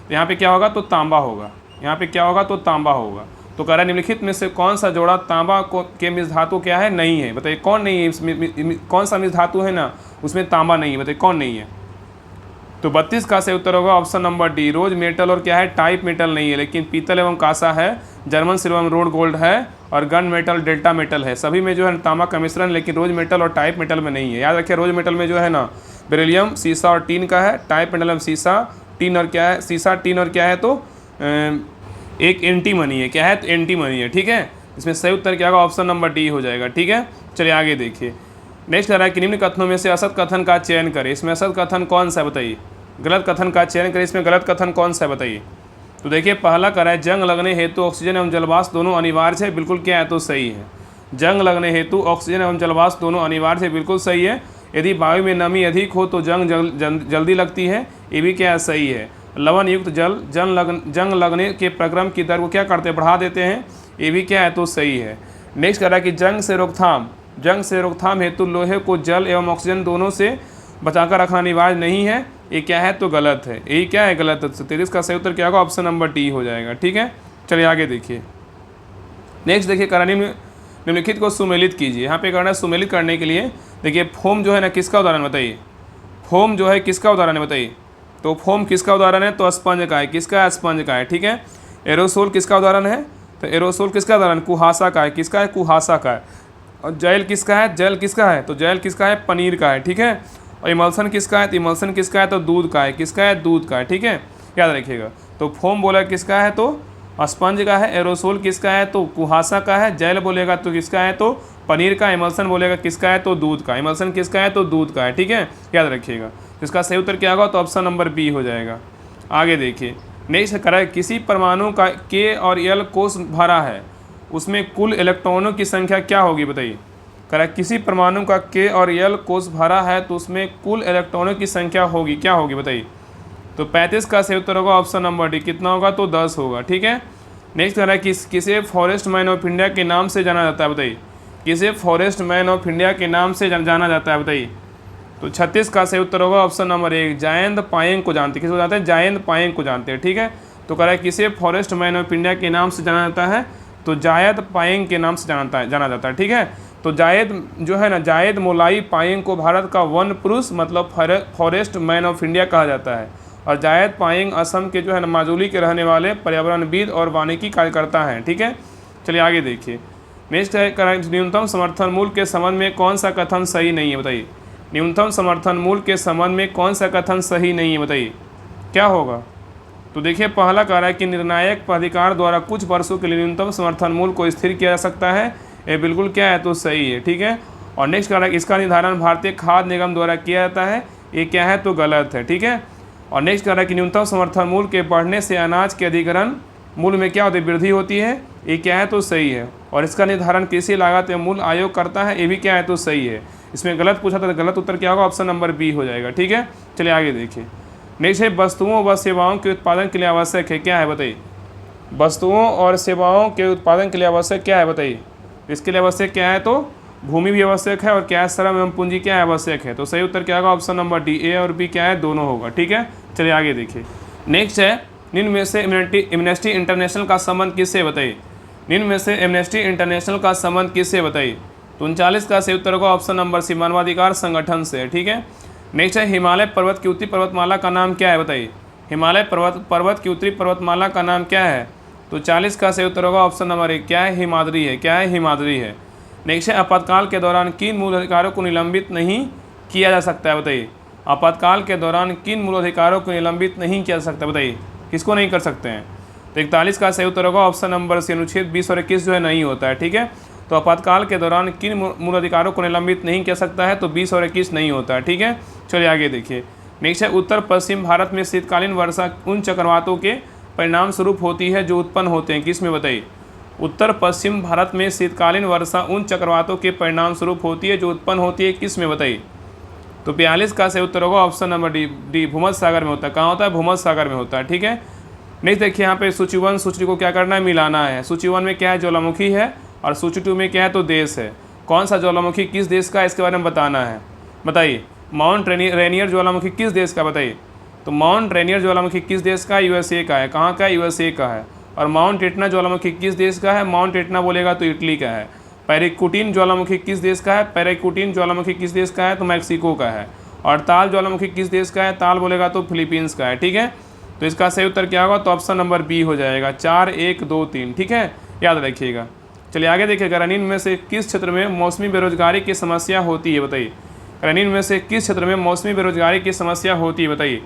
तो यहाँ पे क्या होगा, तो तांबा होगा, यहाँ पे क्या होगा, तो तांबा होगा। तो कह रहा है निम्नलिखित में से कौन सा जोड़ा तांबा को के मिश्र धातु क्या है, नहीं है, बताइए कौन नहीं है। इसमें कौन सा मिश्र धातु है ना, उसमें तांबा नहीं है, बताइए कौन नहीं है। तो 32 का सही उत्तर होगा ऑप्शन नंबर डी, रोज मेटल और क्या है, टाइप मेटल नहीं है, लेकिन पीतल एवं कांसा है, जर्मन सिल्वर एवं रोड गोल्ड है और गन मेटल डेल्टा मेटल है। सभी में जो है तांबा का मिश्रण, लेकिन रोज मेटल और टाइप मेटल में नहीं है। याद रखिए, रोज मेटल में जो है ना बेरिलियम, सीसा और टीन का है, टाइप मेटल में सीसा, टीन और क्या है, सीसा, टीन और क्या है, तो एक एंटीमनी है, क्या है, तो एंटीमनी है। ठीक है, इसमें सही उत्तर क्या होगा, ऑप्शन नंबर डी हो जाएगा। ठीक है, चलिए आगे देखिए। नेक्स्ट कह रहा है कि निम्न कथनों में से असत कथन का चयन करें। इसमें असत कथन कौन सा है, बताइए। गलत कथन का चयन करें, इसमें गलत कथन कौन सा है, बताइए। तो देखिए, पहला कह रहा है जंग लगने हेतु ऑक्सीजन एवं जलवाष्प दोनों अनिवार्य है, बिल्कुल क्या है, तो सही है। जंग लगने हेतु ऑक्सीजन एवं जलवाष्प दोनों अनिवार्य है, बिल्कुल सही है। यदि वायु में नमी अधिक हो तो जंग जल्दी लगती है, ये भी क्या है, सही है। लवण युक्त जल जंग लगने के प्रक्रम की दर को क्या करते हैं, बढ़ा देते हैं, ये भी क्या है, तो सही है। नेक्स्ट कह रहा है कि जंग से रोकथाम हेतु लोहे को जल एवं ऑक्सीजन दोनों से बचाकर रखना अनिवार्य नहीं है, ये क्या है, तो गलत है। यही क्या है, गलत है। 33 का सही उत्तर क्या होगा, ऑप्शन नंबर डी हो जाएगा। ठीक है, चलिए आगे देखिए। नेक्स्ट देखिए, करा निम्नलिखित को सुमेलित कीजिए। यहाँ पे करना है सुमेलित करने के लिए, देखिए फोम जो है ना किसका उदाहरण बताइए। फोम जो है किसका उदाहरण है, बताइए। तो फोम किसका उदाहरण है, तो स्पंज का है। किसका है, स्पंज का है। ठीक है, एरोसोल किसका उदाहरण है, तो एरोसोल किसका उदाहरण, कुहासा का है। किसका है, कुहासा का है। और जेल किसका है, जेल किसका है, तो जेल किसका है, पनीर का है। ठीक है, और इमल्सन किसका है, तो इमल्सन किसका है, तो दूध का है। किसका है, दूध का है। ठीक है, याद रखिएगा। तो फोम बोला किसका है, तो स्पंज का है। एरोसोल किसका है, तो कुहासा का है। जेल बोलेगा तो किसका है, तो पनीर का। इमल्सन बोलेगा किसका है, तो दूध का। इमल्सन किसका है, तो दूध का है। ठीक है, याद रखिएगा। इसका सही उत्तर क्या होगा, तो ऑप्शन नंबर बी हो जाएगा। आगे देखिए, नेक्स्ट करा है किसी परमाणु का के और एल कोष भरा है, उसमें कुल इलेक्ट्रॉनों की संख्या क्या होगी, बताइए। करा किसी परमाणु का के और एल कोष भरा है तो उसमें कुल इलेक्ट्रॉनों की संख्या होगी, क्या होगी, बताइए। तो 35 का सही उत्तर होगा ऑप्शन नंबर डी, कितना होगा, तो 10 होगा। ठीक है, नेक्स्ट कह रहा है किसे फॉरेस्ट मैन ऑफ इंडिया के नाम से जाना जाता है, बताइए। किसे फॉरेस्ट मैन ऑफ इंडिया के नाम से जाना जाता है, बताइए। तो 36 का सही उत्तर होगा ऑप्शन नंबर 1, जायंत पायेंग को जानते हैं। किसको जानते हैं, जायंत पायेंग को जानते हैं। ठीक है, तो कह रहा है किसे फॉरेस्ट मैन ऑफ इंडिया के नाम से जाना जाता है, तो जायद पायेंग के नाम से जाना जाता है। ठीक है, तो जायद जो है ना, जायद मोलाई पायेंग को भारत का वन पुरुष मतलब फॉरेस्ट मैन ऑफ इंडिया कहा जाता है। और जायद पायेंग असम के जो है ना माजुली के रहने वाले पर्यावरणविद और वानिकी कार्यकर्ता हैं। ठीक है, चलिए आगे देखिए। नेक्स्ट है न्यूनतम समर्थन मूल्य के संबंध में कौन सा कथन सही नहीं है, बताइए। न्यूनतम समर्थन मूल्य के संबंध में कौन सा कथन सही नहीं है, बताइए, क्या होगा। तो देखिए, पहला कह रहा है कि निर्णायक प्राधिकार द्वारा कुछ वर्षों के लिए न्यूनतम समर्थन मूल्य को स्थिर किया जा सकता है, ये बिल्कुल क्या है, तो सही है। ठीक है, और नेक्स्ट कह रहा है कि इसका निर्धारण भारतीय खाद्य निगम द्वारा किया जाता है, ये क्या है, तो गलत है। ठीक है, और नेक्स्ट कह रहा है कि न्यूनतम समर्थन मूल्य के बढ़ने से अनाज के अधिग्रहण मूल्य में क्या होती है, वृद्धि होती है, ये क्या है, तो सही है। और इसका निर्धारण कृषि लागत एवं मूल्य आयोग करता है, ये भी क्या है, तो सही है। इसमें गलत पूछा था, तो गलत उत्तर क्या होगा, ऑप्शन नंबर बी हो जाएगा। ठीक है, चलिए आगे देखिए। नेक्स्ट है वस्तुओं व सेवाओं के उत्पादन के लिए आवश्यक है, क्या है, बताइए। वस्तुओं और सेवाओं के उत्पादन के लिए आवश्यक क्या है, बताइए। इसके लिए आवश्यक क्या है, तो भूमि भी आवश्यक है और क्या है, श्रम एवं पूंजी क्या है, आवश्यक है। तो सही उत्तर क्या होगा, ऑप्शन नंबर डी, ए और बी क्या है, दोनों होगा। ठीक है, चलिए आगे देखिए। नेक्स्ट है निम्न में से एमनेस्टी इंटरनेशनल का संबंध किससे, बताइए। निम्न में से एमनेस्टी इंटरनेशनल का संबंध किससे, बताइए। तो 39 का सही उत्तर होगा ऑप्शन नंबर सी, मानवाधिकार संगठन से। ठीक है, नेक्स्ट है हिमालय पर्वत की उत्तरी पर्वतमाला का नाम क्या है, बताइए। हिमालय पर्वत की उत्तरी पर्वतमाला का नाम क्या है। तो 40 का सही उत्तर होगा ऑप्शन नंबर 1, क्या है, हिमाद्री है। क्या है, हिमाद्री है। नेक्स्ट है आपातकाल के दौरान किन मूल अधिकारों को निलंबित नहीं किया जा सकता है, बताइए। आपातकाल के दौरान किन मूल अधिकारों को निलंबित नहीं किया जा सकता, बताइए। किसको नहीं कर सकते हैं। तो 41 का सही उत्तर होगा ऑप्शन नंबर सी, अनुच्छेद 20 और 21 जो है नहीं होता है। ठीक है, तो आपातकाल के दौरान किन मूल अधिकारों को निलंबित नहीं किया सकता है, तो 20 और 21 नहीं होता है। ठीक है, चलिए आगे देखिए। नेक्स्ट है उत्तर पश्चिम भारत में शीतकालीन वर्षा उन चक्रवातों के परिणाम स्वरूप होती है जो उत्पन्न होते हैं, किस में बताइए। उत्तर पश्चिम भारत में शीतकालीन वर्षा उन चक्रवातों के परिणाम स्वरूप होती है जो उत्पन्न होती है, किस में बताइए। तो 42 का सही उत्तर होगा ऑप्शन नंबर डी भूमध्य सागर में होता है। कहाँ होता है, भूमध्य सागर में होता है, ठीक है। नेक्स्ट देखिए यहाँ पे सूची 1 सूची को क्या करना है, मिलाना है। सूची 1 में क्या है, ज्वालामुखी है, और सूची 2 में क्या है, तो देश है। कौन सा ज्वालामुखी किस देश का है, इसके बारे में बताना है, बताइए। माउंट रेनियर ज्वालामुखी किस देश का, बताइए। तो माउंट रेनियर ज्वालामुखी किस देश का, यूएसए का है। कहाँ का है, यूएसए का है। और माउंट एटना ज्वालामुखी किस देश का है, माउंट एटना बोलेगा तो इटली का है। पैराक्यूटिन ज्वालामुखी किस देश का है, पैराक्यूटिन ज्वालामुखी किस देश का है, तो मैक्सिको का है। और ताल ज्वालामुखी किस देश का है, ताल बोलेगा तो फिलीपींस का है, ठीक है। तो इसका सही उत्तर क्या होगा, तो ऑप्शन नंबर बी हो जाएगा, 4 1 2 3, ठीक है, याद रखिएगा। चलिए आगे देखिएगा, रनिन में से किस क्षेत्र में मौसमी बेरोजगारी की समस्या होती है, बताइए। रनिन में से किस क्षेत्र में मौसमी बेरोजगारी की समस्या होती है, बताइए।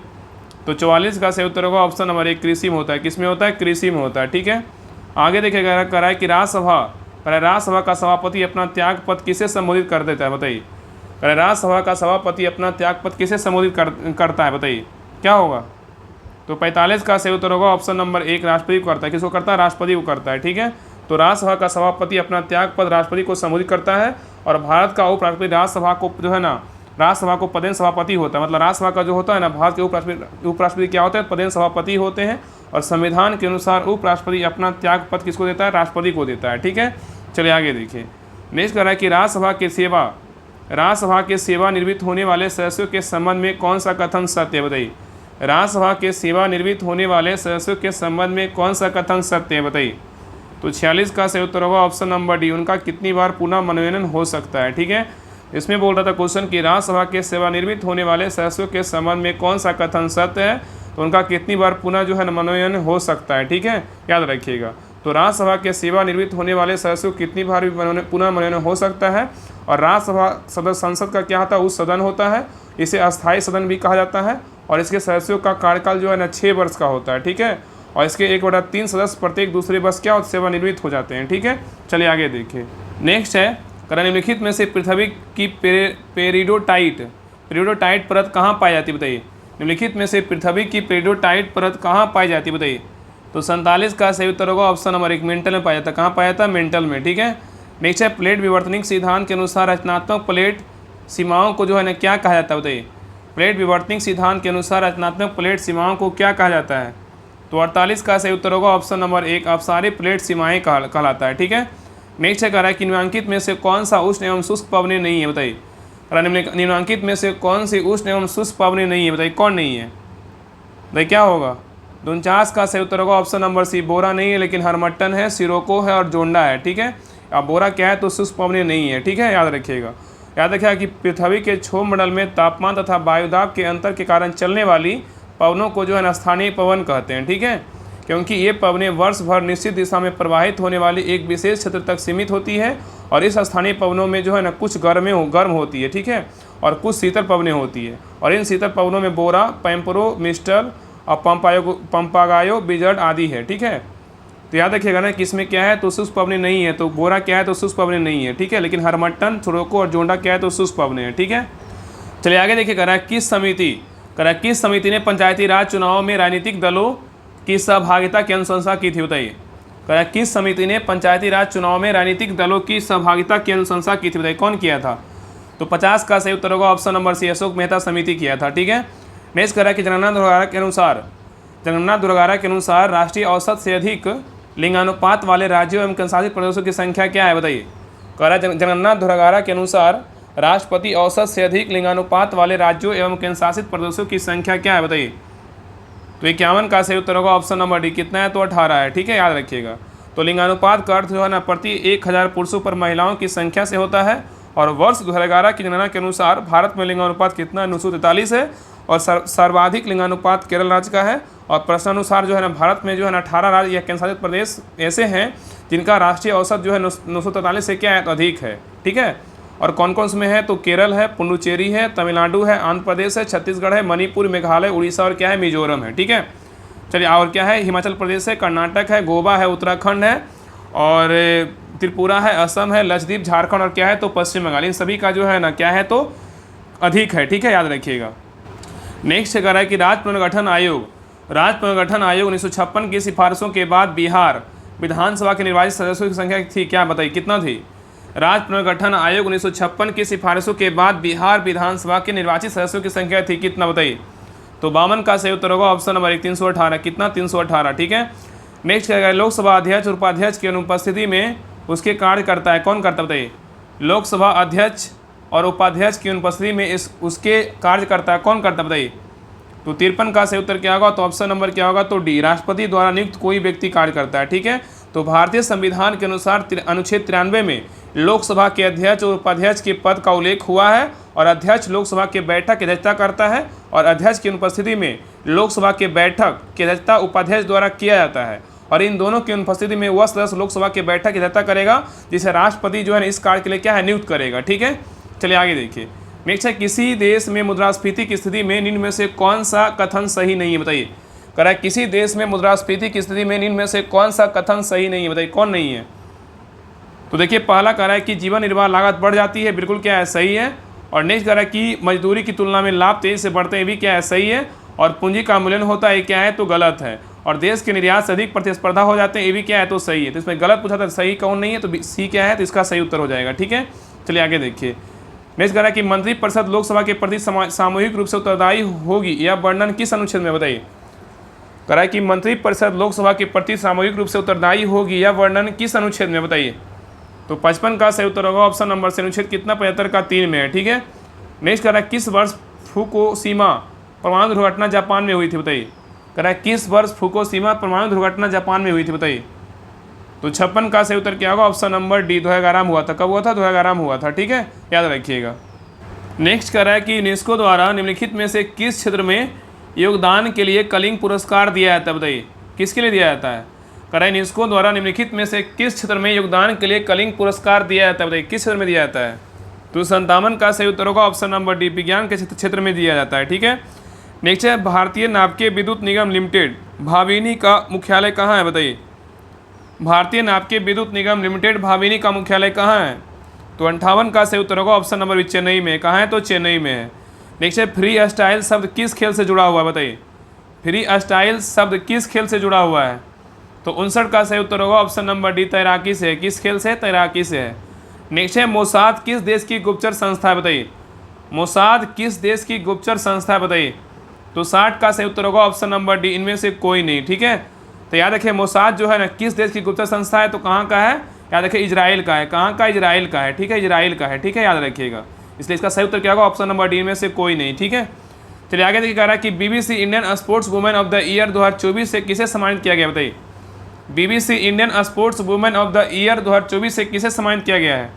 तो 44 का सही उत्तर होगा ऑप्शन नंबर 1, कृषि में होता है। किस में होता है, कृषि में होता है, ठीक है। आगे देखिएगा, कह रहा है कि राज्यसभा का सभापति अपना त्याग पद किसे संबोधित कर देता है, बताइए। राज्यसभा का सभापति अपना त्याग पद किसे संबोधित करता है, बताइए, क्या होगा। तो 45 का सही उत्तर होगा ऑप्शन नंबर 1, राष्ट्रपति को करता है। किसको करता है, राष्ट्रपति को करता है, ठीक है। तो राज्यसभा का सभापति अपना त्याग पद राष्ट्रपति को संबोधित करता है, और भारत का उपराष्ट्रपति राज्यसभा को जो है ना, राज्यसभा को पदेन सभापति होता है। मतलब राज्यसभा का जो होता है ना, भारत के उपराष्ट्रपति क्या होते हैं, पदेन सभापति होते हैं। और संविधान के अनुसार उपराष्ट्रपति अपना त्याग पद किसको देता है, राष्ट्रपति को देता है, ठीक है। चलिए आगे देखिए, नेक्स्ट कर रहा है कि राज्यसभा के सेवानिवृत्त होने वाले सदस्यों के संबंध में कौन सा कथन सत्य है, बताइए। राज्यसभा के सेवानिवृत्त होने वाले सदस्यों के संबंध में कौन सा कथन सत्य है, बताइए। तो 46 का सही उत्तर होगा ऑप्शन नंबर डी, उनका कितनी बार पुनः मनोनयन हो सकता है, ठीक है। इसमें बोल रहा था क्वेश्चन कि राज्यसभा के सेवानिवृत्त होने वाले सदस्यों के संबंध में कौन सा कथन सत्य है, तो उनका कितनी बार पुनः जो है मनोनयन हो सकता है, ठीक है, याद रखिएगा। तो राज्यसभा के सेवानिवृत्त होने वाले सदस्यों कितनी बार भी पुनः मनोनयन हो सकता है। और राज्यसभा संसद का क्या होता है, उस सदन होता है, इसे अस्थायी सदन भी कहा जाता है। और इसके सदस्यों का कार्यकाल जो है ना 6 वर्ष का होता है, ठीक है। और इसके 1/3 सदस्य प्रत्येक दूसरे वर्ष क्या सेवानिवृत्त हो जाते हैं, ठीक है। चलिए आगे देखिए, नेक्स्ट है, निम्नलिखित में से पृथ्वी की पेरिडोटाइट परत कहाँ पाई जाती है, बताइए। निम्नलिखित में से पृथ्वी की पेरिडोटाइट परत कहाँ पाई जाती है, बताइए। तो 47 का सही उत्तर होगा ऑप्शन नंबर 1, मेंटल में पाया जाता है। कहाँ पाया जाता है, मेंटल में, ठीक है। नेक्स्ट है, प्लेट विवर्तनिक सिद्धांत के अनुसार रचनात्मक प्लेट सीमाओं को जो है ना क्या कहा जाता है, बताइए। प्लेट विवर्तनिक सिद्धांत के अनुसार रचनात्मक प्लेट सीमाओं को क्या कहा जाता है। तो 48 का सही उत्तर होगा ऑप्शन नंबर 1, अपसारी प्लेट सीमाएं कहलाता है, ठीक है। नेक्स्ट है, कह रहा है कि निम्नलिखित में से कौन सा उष्ण एवं शुष्क पवने नहीं है, बताइए। निम्नलिखित में से कौन सी उष्ण एवं शुष्क पवने नहीं है, बताइए, कौन नहीं है, बताइए, क्या होगा। 49 का सही उत्तर होगा ऑप्शन नंबर सी, बोरा नहीं है, लेकिन हरमट्टन है, सिरोको है और जोंडा है, ठीक है। अब बोरा क्या है, तो शुष्क पवने नहीं है, ठीक है, याद रखिएगा। याद रखिएगा कि पृथ्वी के क्षोभ मंडल में तापमान तथा वायुदाब के अंतर के कारण चलने वाली पवनों को जो है ना स्थानीय पवन कहते हैं, ठीक है। क्योंकि ये पवनें वर्ष भर निश्चित दिशा में प्रवाहित होने वाली एक विशेष क्षेत्र तक सीमित होती है। और इस स्थानीय पवनों में जो है ना कुछ गर्म होती है, ठीक है, और कुछ शीतल पवनें होती है। और इन शीतल पवनों में बोरा, पैम्परो, मिस्टर और पंपागायो बिजर्ड आदि है, ठीक है। तो याद रखिएगा ना कि इसमें क्या है, तो शुष्क पवनें नहीं है। तो बोरा क्या है, तो शुष्क पवनें नहीं है, ठीक है। लेकिन हरमट्टन, सिरोको और जोंडा क्या है, तो शुष्क पवनें हैं, ठीक है। चलिए आगे देखिए, कह रहा है किस समिति ने पंचायती राज चुनाव में राजनीतिक दलों की सहभागिता की अनुशंसा की थी, बताइए। कह रहा है किस समिति ने पंचायती राज चुनाव में राजनीतिक दलों की सहभागिता की अनुशंसा की थी, बताइए, कौन किया था। तो 50 का सही उत्तर होगा option number C, Ashok Mehta समिति किया था, ठीक है। नेक्स्ट कह रहा है कि जनगणना धुरगारा के अनुसार राष्ट्रीय औसत से अधिक लिंगानुपात वाले राज्यों एवं केंद्रशासित प्रदेशों की संख्या क्या है, बताइए। कह रहा है जनगणना धुरगारा के अनुसार राष्ट्रपति औसत से अधिक लिंगानुपात वाले राज्यों एवं केंद्रशासित प्रदेशों की संख्या क्या है, बताइए। तो 51 का सही उत्तर होगा ऑप्शन नंबर डी, कितना है, तो 18 है, ठीक है, याद रखिएगा। तो लिंगानुपात का अर्थ जो है ना प्रति 1000 पुरुषों पर महिलाओं की संख्या से होता है। और वर्ष 2011 की जनगणना के अनुसार भारत में लिंगानुपात कितना, 943 है। और सर्वाधिक लिंगानुपात केरल राज्य का है। और प्रश्नानुसार जो है ना भारत में जो है ना 18 राज्य या केंद्रशासित प्रदेश ऐसे हैं जिनका राष्ट्रीय औसत जो है 943 से क्या है, तो अधिक है, ठीक है। और कौन कौन में है, तो केरल है, पुडुचेरी है, तमिलनाडु है, आंध्र प्रदेश है, छत्तीसगढ़ है, मणिपुर, मेघालय, उड़ीसा और क्या है, मिजोरम है, ठीक है। चलिए और क्या है, हिमाचल प्रदेश है, कर्नाटक है, गोवा है, उत्तराखंड है, और त्रिपुरा है, असम है, लक्षद्वीप, झारखंड और क्या है, तो पश्चिम बंगाल। इन सभी का जो है ना क्या है, तो अधिक है, ठीक है, याद रखिएगा। नेक्स्ट कह रहा है कि राज्य राज्य पुनर्गठन आयोग 1956 की सिफारिशों के बाद बिहार विधानसभा के निर्वाचित सदस्यों की संख्या थी क्या, बताइए कितना थी। राज्य पुनर्गठन आयोग 1956 की सिफारिशों के बाद बिहार विधानसभा के निर्वाचित सदस्यों की संख्या थी कितना, बताइए। तो 52 का सही उत्तर होगा ऑप्शन नंबर 1 318। कितना, 318, ठीक है। नेक्स्ट क्या है, लोकसभा अध्यक्ष और उपाध्यक्ष की अनुपस्थिति में उसके कार्य करता है, कौन करता है बताइए। लोकसभा अध्यक्ष और उपाध्यक्ष की अनुपस्थिति में उसके कार्य करता है, कौन करता है बताइए। तो 53 का सही उत्तर क्या होगा, तो ऑप्शन नंबर क्या होगा, तो डी, राष्ट्रपति द्वारा नियुक्त कोई व्यक्ति कार्य करता है, ठीक है। तो भारतीय संविधान के अनुसार अनुच्छेद 93 में लोकसभा के अध्यक्ष और उपाध्यक्ष के पद का उल्लेख हुआ है और अध्यक्ष लोकसभा के बैठक की अध्यक्षता करता है और अध्यक्ष की अनुपस्थिति में लोकसभा के बैठक की अध्यक्षता उपाध्यक्ष द्वारा किया जाता है और इन दोनों की अनुपस्थिति में वह सदस्य लोकसभा के बैठक की अध्यक्षता करेगा जिसे राष्ट्रपति जो है इस कार्य के लिए क्या है, नियुक्त करेगा, ठीक है। चलिए आगे देखिए। नेक्स्ट है, किसी देश में मुद्रास्फीति की स्थिति में निम्न में से कौन सा कथन सही नहीं है, बताइए। कह रहा है किसी देश में मुद्रास्फीति की स्थिति में निम्न में से कौन सा कथन सही नहीं है, बताइए कौन नहीं है। तो देखिए पहला कह रहा है कि जीवन निर्वाह लागत बढ़ जाती है, बिल्कुल क्या है, सही है। और नेक्स्ट कह रहा है कि मजदूरी की तुलना में लाभ तेजी से बढ़ते हैं, भी क्या है, सही है। और पूंजी का मूल्यन होता है, क्या है, तो गलत है। और देश के निर्यात से अधिक प्रतिस्पर्धा हो जाते हैं, ये भी क्या है, तो सही है। तो इसमें गलत पूछा था, सही कौन नहीं है, तो सी क्या है, तो इसका सही उत्तर हो जाएगा, ठीक है। चलिए आगे देखिए। नेक्स्ट कह रहा है कि मंत्रिपरिषद लोकसभा के प्रति सामूहिक रूप से उत्तरदायी होगी, यह वर्णन किस अनुच्छेद में, बताइए। कह रहा है कि मंत्रिपरिषद लोकसभा के प्रति सामूहिक रूप से उत्तरदायी होगी, यह वर्णन किस अनुच्छेद में, बताइए। तो 55 का सही उत्तर होगा ऑप्शन नंबर से अनुच्छेद कितना, 75 का 3 में है, ठीक है। नेक्स्ट कह रहा है किस वर्ष फुकुशिमा परमाणु दुर्घटना जापान में हुई थी, बताइए। कह रहा है किस वर्ष फुकुशिमा परमाणु दुर्घटना जापान में हुई थी, बताइए। तो 56 का सही उत्तर क्या होगा, ऑप्शन नंबर डी, 2011 में हुआ था। कब हुआ था, 2011 में हुआ था, ठीक है, याद रखिएगा। नेक्स्ट कह रहा है कि यूनेस्को द्वारा निम्नलिखित में से किस क्षेत्र में योगदान के लिए कलिंग पुरस्कार दिया जाता है, बताइए किसके लिए दिया जाता है। कह रहा है यूनेस्को द्वारा निम्नलिखित में से किस क्षेत्र में योगदान के लिए कलिंग पुरस्कार दिया जाता है, बताइए किस क्षेत्र में दिया जाता है। तो 57 का सही उत्तर होगा ऑप्शन नंबर डी, विज्ञान के क्षेत्र में दिया जाता है, ठीक है। नेक्स्ट है, भारतीय नाभिकीय विद्युत निगम लिमिटेड भाविनी का मुख्यालय कहाँ है, बताइए। भारतीय नाभिकीय विद्युत निगम लिमिटेड भाविनी का मुख्यालय कहाँ है। तो 58 का सही उत्तर होगा ऑप्शन नंबर बी, चेन्नई में। कहाँ है, तो चेन्नई में है। नेक्स्ट है, फ्री स्टाइल शब्द किस खेल से जुड़ा हुआ है, बताइए। फ्री स्टाइल शब्द किस खेल से जुड़ा हुआ है। तो 59 का सही उत्तर होगा ऑप्शन नंबर डी, तैराकी से। किस खेल से, तैराकी से है। नेक्स्ट है, मोसाद किस देश की गुप्तचर संस्था है, बताइए। मोसाद किस देश की गुप्तचर संस्था है, बताइए। तो 60 का सही उत्तर होगा ऑप्शन नंबर डी, इनमें से कोई नहीं, ठीक है। तो याद रखिए मोसाद जो है ना किस देश की गुप्तचर संस्था है, तो कहाँ का है, याद रखिए इजराइल का है। कहाँ का, इजराइल का है, ठीक है, इजराइल का है, ठीक है, याद रखिएगा। इसलिए इसका सही उत्तर क्या होगा, ऑप्शन नंबर डी में से कोई नहीं, ठीक है। चलिए आगे देखिए, कह रहा है कि BBC Indian sports women of the year 2024 से किसे सम्मानित किया गया, बताइए। BBC Indian sports women of the year 2024 से किसे सम्मानित किया गया है।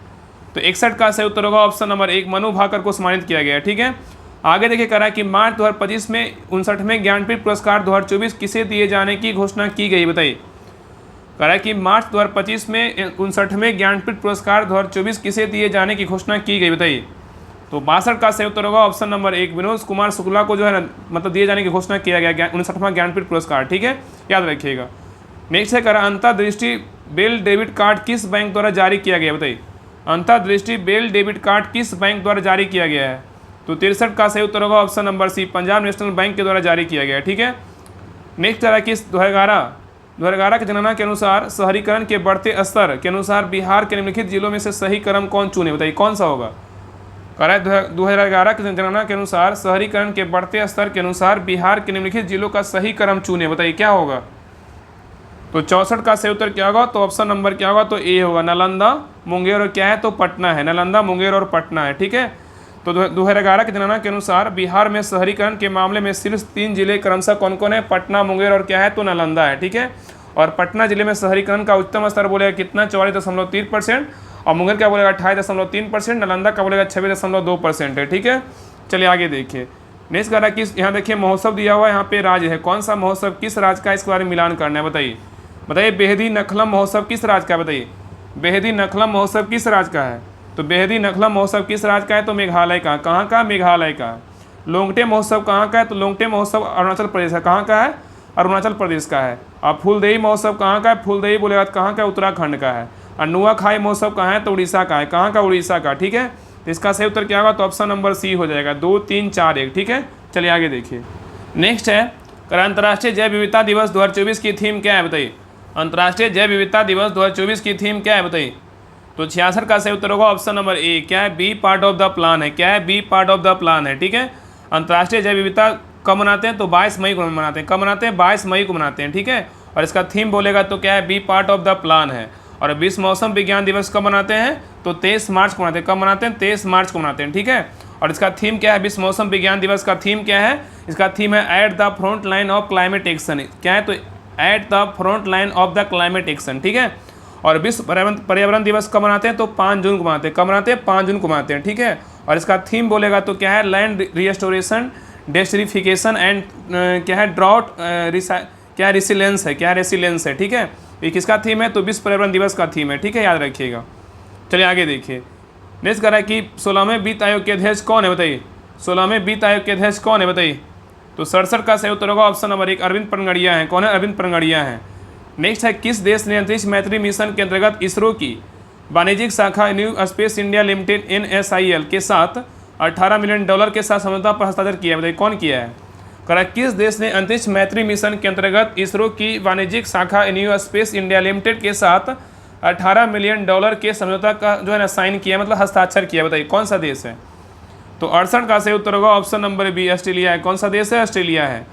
तो 61 का सही उत्तर होगा ऑप्शन नंबर 1, मनु भाकर को सम्मानित किया गया है, ठीक है। आगे देखिए, कह रहा है कि मार्च 2025 में 59वें ज्ञानपीठ पुरस्कार 2024 किसे दिए जाने की घोषणा की गई, बताइए। कह रहा है कि मार्च 2025 में 59वें ज्ञानपीठ पुरस्कार 2024 किसे दिए जाने की घोषणा की गई, बताइए। तो 62 का सही उत्तर होगा ऑप्शन नंबर 1, विनोद कुमार शुक्ला को जो है ना मतलब दिए जाने की घोषणा किया गया 59वां ज्ञानपीठ पुरस्कार, ठीक है, याद रखिएगा। नेक्स्ट है, कह रहा है अंतर्दृष्टि बेल डेबिट कार्ड किस बैंक द्वारा जारी किया गया, बताइए। अंतर्दृष्टि बेल डेबिट कार्ड किस बैंक द्वारा जारी किया गया है। तो 63 का सही उत्तर होगा option number C, Punjab national bank के द्वारा जारी किया गया है, ठीक है। नेक्स्ट कह रहा है कि 2011 की जनगणना के अनुसार शहरीकरण के बढ़ते स्तर के अनुसार बिहार के निम्नलिखित जिलों में से सही क्रम कौन चुने, बताइए कौन सा होगा। कह रहा है 2011 की जनगणना के अनुसार शहरीकरण के बढ़ते स्तर के अनुसार बिहार के निम्नलिखित जिलों का सही क्रम चुने, बताइए क्या होगा। तो 64 का सही उत्तर क्या होगा, तो ऑप्शन नंबर क्या होगा, तो ए होगा, नालंदा मुंगेर और क्या है, तो पटना है। नालंदा मुंगेर और पटना है, ठीक है। तो 2011 की जनगणना के अनुसार बिहार में शहरीकरण के मामले में सिर्फ 3 जिले क्रमशः कौन कौन है, पटना मुंगेर और क्या है, तो नालंदा है, ठीक है। और पटना जिले में शहरीकरण का उच्चतम स्तर बोलेगा कितना, 44.3%, और मुंगेर क्या बोलेगा 28.3%, नालंदा का बोलेगा 26.2% है, ठीक है। चलिए आगे देखिए। नेक्स्ट कह रहा है कि यहाँ देखिए महोत्सव दिया हुआ है, यहाँ पे राज्य है, कौन सा महोत्सव किस राज्य का, इसके बारे में मिलान करना है, बताइए। बताइए बेहदी नखलम महोत्सव किस राज्य का है, बताइए। बेहदी नखलम महोत्सव किस राज्य का है। तो बेहदी नखलम महोत्सव किस राज्य का है, तो मेघालय का। कहाँ का, मेघालय का। लोंगटे महोत्सव कहाँ का है, तो लोंगटे महोत्सव अरुणाचल प्रदेश का। कहाँ का है, अरुणाचल प्रदेश का है। और फूलदेई महोत्सव कहाँ का है, फूलदेई बोलेगा कहाँ का, उत्तराखंड का है। और नुआखाई महोत्सव कहाँ है, तो उड़ीसा का है। कहाँ का, उड़ीसा का, ठीक है। तो इसका सही उत्तर क्या होगा, तो ऑप्शन नंबर सी हो जाएगा, 2 3 4 1, ठीक है। चलिए आगे देखिए। नेक्स्ट है, कर अंतर्राष्ट्रीय जैव विविधता दिवस 2024 की थीम क्या है बताइए। अंतर्राष्ट्रीय जैव विविधता दिवस 2024 की थीम क्या है बताइए। तो 66 का सही उत्तर होगा ऑप्शन नंबर ए, क्या है, be part of the plan है। क्या है, be part of the plan है। ठीक है, अंतर्राष्ट्रीय जैव विविधता कब मनाते हैं, तो 22 मई को मनाते हैं। कब मनाते हैं, 22 मई को मनाते हैं। ठीक है, और इसका थीम बोलेगा तो क्या है, be part of the plan है। और विश्व मौसम विज्ञान दिवस कब मनाते हैं, तो 23 मार्च को मनाते हैं। कब मनाते हैं, 23 मार्च को मनाते हैं। ठीक है, और इसका थीम क्या है, विश्व मौसम विज्ञान दिवस का थीम क्या है, इसका थीम है at the front line of climate action. क्या है, तो at the front line of the climate action. ठीक है, और विश्व पर्यावरण दिवस कब मनाते हैं, तो 5 जून को मनाते हैं। कब मनाते हैं, 5 जून को मनाते हैं। ठीक है, और इसका थीम बोलेगा तो क्या है, लैंड रिस्टोरेशन, डेस्टरीफिकेशन एंड क्या है, ड्रॉट क्या रेसिलेंस है। क्या रेसिलेंस है। ठीक है, ये किसका थीम है, तो विश्व पर्यावरण दिवस का थीम है। ठीक है, याद रखिएगा। चलिए आगे देखिए। नेक्स्ट कह रहा है कि 16वें वित्त आयोग के अध्यक्ष कौन है बताइए। 16वें वित्त आयोग के अध्यक्ष कौन है बताइए। तो 67 का सही उत्तर होगा ऑप्शन नंबर 1, अरविंद पनगड़िया है। कौन है, अरविंद पनगड़िया है। नेक्स्ट है, किस देश ने अंतरिक्ष मैत्री मिशन के अंतर्गत इसरो की वाणिज्यिक शाखा new space India limited NSIL के साथ 18 मिलियन डॉलर के साथ समझौता पर हस्ताक्षर किया है बताइए, कौन किया है। कह किस देश ने अंतरिक्ष मैत्री मिशन के अंतर्गत इसरो की वाणिज्यिक शाखा न्यू स्पेस इंडिया लिमिटेड के साथ 18 मिलियन डॉलर के समझौता का जो है ना साइन किया, मतलब हस्ताक्षर किया, बताइए कौन सा देश है। तो 68 का सही उत्तर होगा ऑप्शन नंबर बी, ऑस्ट्रेलिया है। कौन सा देश है, ऑस्ट्रेलिया है।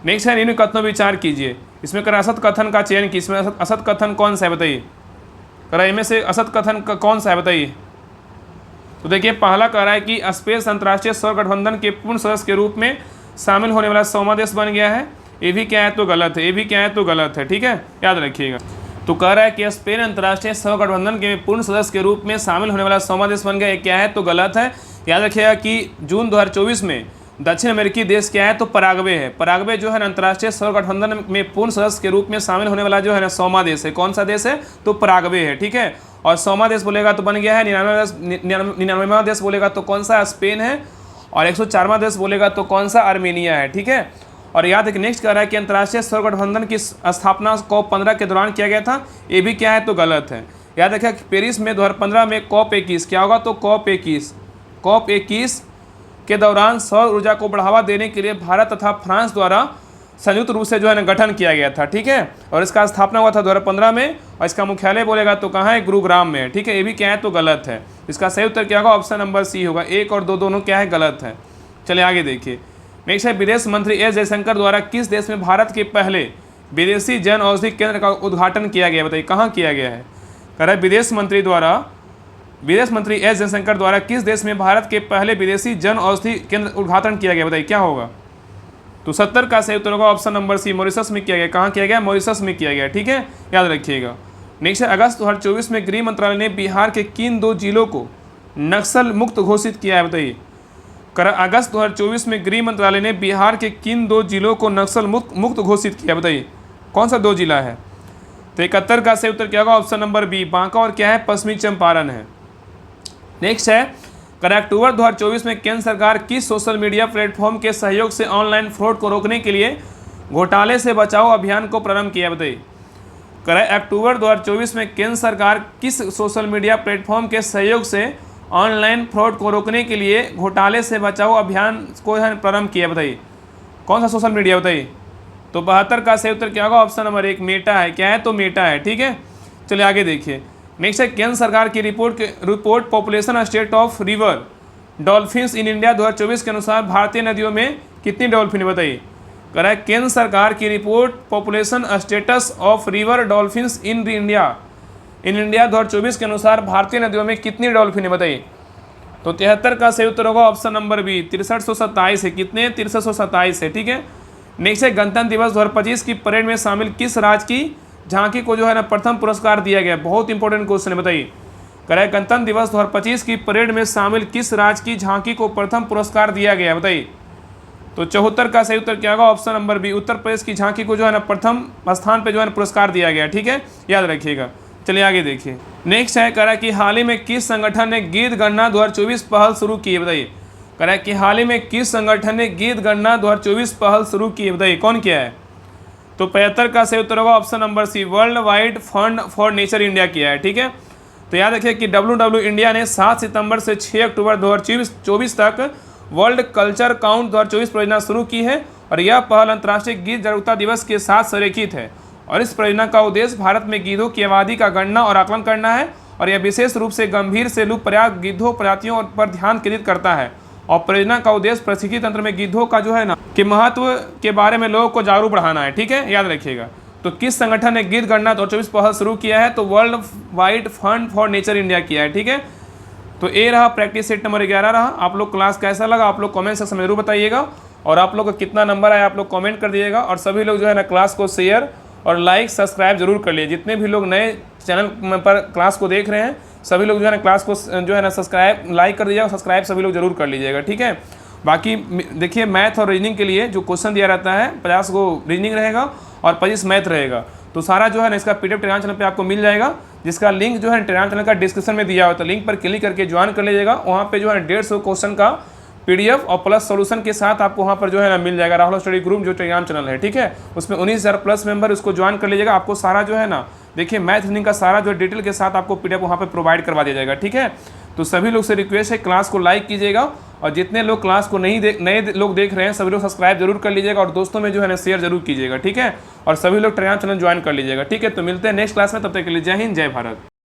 नेक्स्ट है, निम्न कथनों विचार कीजिए। इसमें कर असत कथन का चयन की, इसमें असत कथन कौन सा है बताइए। कर इनमें से असत कथन का कौन सा है बताइए। तो देखिए, पहला कह रहा है कि स्पेस अंतर्राष्ट्रीय सौर गठबंधन के पूर्ण सदस्य के रूप में शामिल होने वाला 100वां देश बन गया है। ये भी क्या है, तो गलत है। ये भी क्या है, तो गलत है। ठीक है, याद रखिएगा। तो कह रहा है कि स्पेन अंतर्राष्ट्रीय सौर गठबंधन के पूर्ण सदस्य के रूप में शामिल होने वाला 100वां देश बन गया। ये क्या है, तो गलत है। याद रखिएगा कि जून 2024 में दक्षिण अमेरिकी देश क्या है, तो पराग्वे है। पराग्वे जो है ना अंतर्राष्ट्रीय सौर गठबंधन में पूर्ण सदस्य के रूप में शामिल होने वाला जो है ना 100वां देश है। कौन सा देश है, तो पराग्वे है। ठीक है, और 100वां देश बोलेगा तो बन गया है 99वां देश बोलेगा तो कौन सा, स्पेन है। और 104वां देश बोलेगा तो कौन सा, आर्मेनिया है। ठीक है, और याद है कि नेक्स्ट कह रहा है कि अंतर्राष्ट्रीय सौर गठबंधन की स्थापना COP15 के दौरान किया गया था। ये भी क्या है, तो गलत है। याद रखिए कि पेरिस में 2015 में COP21 क्या होगा, तो COP21 के दौरान सौर ऊर्जा को बढ़ावा देने के लिए भारत तथा फ्रांस द्वारा संयुक्त रूप से जो है ना गठन किया गया था। ठीक है, और इसका स्थापना हुआ था 2015 में, और इसका मुख्यालय बोलेगा तो कहाँ है, गुरुग्राम में है। ठीक है, ये भी क्या है, तो गलत है। इसका सही उत्तर क्या होगा, ऑप्शन नंबर सी होगा। 1 और 2 दोनों क्या है, गलत है। चलिए आगे देखिए। नेक्स्ट है, विदेश मंत्री एस जयशंकर द्वारा किस देश में भारत के पहले विदेशी जन औषधि केंद्र का उद्घाटन किया गया, बताइए कहाँ किया गया है। कह रहा है विदेश मंत्री एस जयशंकर द्वारा किस देश में भारत के पहले विदेशी जन औषधि केंद्र उद्घाटन किया गया, बताइए क्या होगा। तो 70 का सही उत्तर होगा ऑप्शन नंबर सी, मॉरिशस में किया गया। कहाँ किया गया, मॉरिशस में किया गया। ठीक है, याद रखिएगा। नेक्स्ट है, अगस्त 2024 में गृह मंत्रालय ने बिहार के किन 2 जिलों को नक्सल मुक्त घोषित किया है, बताइए। कर अगस्त 2024 में गृह मंत्रालय ने बिहार के किन 2 जिलों को नक्सल मुक्त घोषित किया, बताइए कौन सा 2 जिला है। तो 71 का सही उत्तर क्या होगा, ऑप्शन नंबर बी, बांका और क्या है, पश्चिमी चंपारण है। नेक्स्ट है, कर अक्टूबर 2024 में केंद्र सरकार किस सोशल मीडिया प्लेटफॉर्म के सहयोग से ऑनलाइन फ्रॉड को रोकने के लिए घोटाले से बचाओ अभियान को प्रारंभ किया, बताइए। कर अक्टूबर 2024 में केंद्र सरकार किस सोशल मीडिया प्लेटफॉर्म के सहयोग से ऑनलाइन फ्रॉड को रोकने के लिए घोटाले से बचाओ अभियान को प्रारंभ किया, बताइए कौन सा सोशल मीडिया, बताइए। तो 72 का सही उत्तर क्या होगा, ऑप्शन नंबर 1, मेटा है। क्या है, तो मेटा है। ठीक है, चलिए आगे देखिए। नेक्स्ट है, केंद्र सरकार की report population state of river dolphins in India 2024 के अनुसार भारतीय नदियों में कितनी डॉल्फिन है, बताइए। कह रहा है केंद्र सरकार की report population status of river dolphins in India 2024 के अनुसार भारतीय नदियों में कितनी डॉल्फिन है, बताइए। तो 73 का सही उत्तर होगा ऑप्शन नंबर बी, 6327 है। कितने, 6327 है। ठीक है, नेक्स्ट है, गणतंत्र दिवस 2025 की परेड में शामिल किस राज्य की झांकी को जो है ना प्रथम पुरस्कार दिया गया। बहुत इंपॉर्टेंट क्वेश्चन है, बताइए। कह रहा है गणतंत्र दिवस 2025 की परेड में शामिल किस राज्य की झांकी को प्रथम पुरस्कार दिया गया, बताइए। तो 74 का सही उत्तर क्या होगा, option number B, Uttar Pradesh की झांकी को जो है ना प्रथम स्थान पर जो है ना पुरस्कार दिया गया। ठीक है, याद रखिएगा। चलिए आगे देखिए। नेक्स्ट है, कह रहा है कि हाल ही में किस संगठन ने गीत गणना 2024 पहल शुरू की है, बताइए। कह रहा है कि हाल ही में किस संगठन ने गीत गणना 2024 पहल शुरू की है, बताइए कौन किया है। तो 75 का सही उत्तर होगा option number C, world wide fund for nature India किया है। ठीक है, तो याद रखिए कि WW इंडिया ने 7 सितंबर से 6 अक्टूबर 2024 तक वर्ल्ड कल्चर काउंट 2024 परियोजना शुरू की है और यह पहल अंतर्राष्ट्रीय गिद्ध जागरूकता दिवस के साथ संरेखित है और इस परियोजना का उद्देश्य भारत में गिद्धों की आबादी का गणना और आकलन करना है और यह विशेष रूप से गंभीर से लुप्तप्राय गिद्धों प्रजातियों पर ध्यान केंद्रित करता है। और परियोजना का उद्देश्य पारिस्थितिकी तंत्र में गिद्धों का जो है ना के महत्व के बारे में लोगों को जागरूक बढ़ाना है। ठीक है, याद रखिएगा। तो किस संगठन ने गिद्ध गणना 2024 पहल शुरू किया है? तो world wide fund for nature India किया है। ठीक है, तो ये रहा प्रैक्टिस सेट नंबर 11 रहा। आप लोग क्लास कैसा लगा आप लोग कमेंट सेक्शन में जरूर बताइएगा और आप लोग का कितना नंबर आया आप लोग कमेंट कर दिएगा। और सभी लोग जो है ना क्लास को शेयर और लाइक सब्सक्राइब जरूर कर लिए। जितने भी लोग नए चैनल पर क्लास को देख रहे हैं सभी लोग जो है ना क्लास को जो है ना सब्सक्राइब लाइक कर दीजिएगा, सब्सक्राइब सभी लोग जरूर कर लीजिएगा। ठीक है, बाकी देखिए मैथ और रीजनिंग के लिए जो क्वेश्चन दिया रहता है 50 को रीजनिंग रहेगा और 25 मैथ रहेगा। तो सारा जो है ना इसका पीडीएफ टेलीग्राम चैनल पे आपको मिल जाएगा, जिसका लिंक जो है टेलीग्राम चैनल का डिस्क्रिप्शन में दिया हुआ है। तो लिंक पर क्लिक करके ज्वाइन कर लीजिएगा। वहाँ पे जो है 150 क्वेश्चन का पीडीएफ और प्लस सॉल्यूशन के साथ आपको वहाँ पर जो है ना मिल जाएगा। राहुल स्टडी ग्रुप जो टेलीग्राम चैनल है, ठीक है, उसमें 19,000 प्लस मेंबर उसको ज्वाइन कर लीजिएगा। आपको सारा जो है ना देखिए मैथ रीजनिंग का सारा जो डिटेल के साथ आपको पीडीएफ वहाँ पर प्रोवाइड करवा दिया जाएगा। ठीक है, तो सभी लोग से रिक्वेस्ट है क्लास को लाइक कीजिएगा और जितने लोग क्लास को नए लोग देख रहे हैं सभी लोग सब्सक्राइब जरूर कर लीजिएगा और दोस्तों में जो है ना शेयर जरूर कीजिएगा। ठीक है, और सभी लोग टेलीग्राम चैनल ज्वाइन कर लीजिएगा। ठीक है, तो मिलते हैं नेक्स्ट क्लास में, तब तक के लिए जय हिंद जय भारत।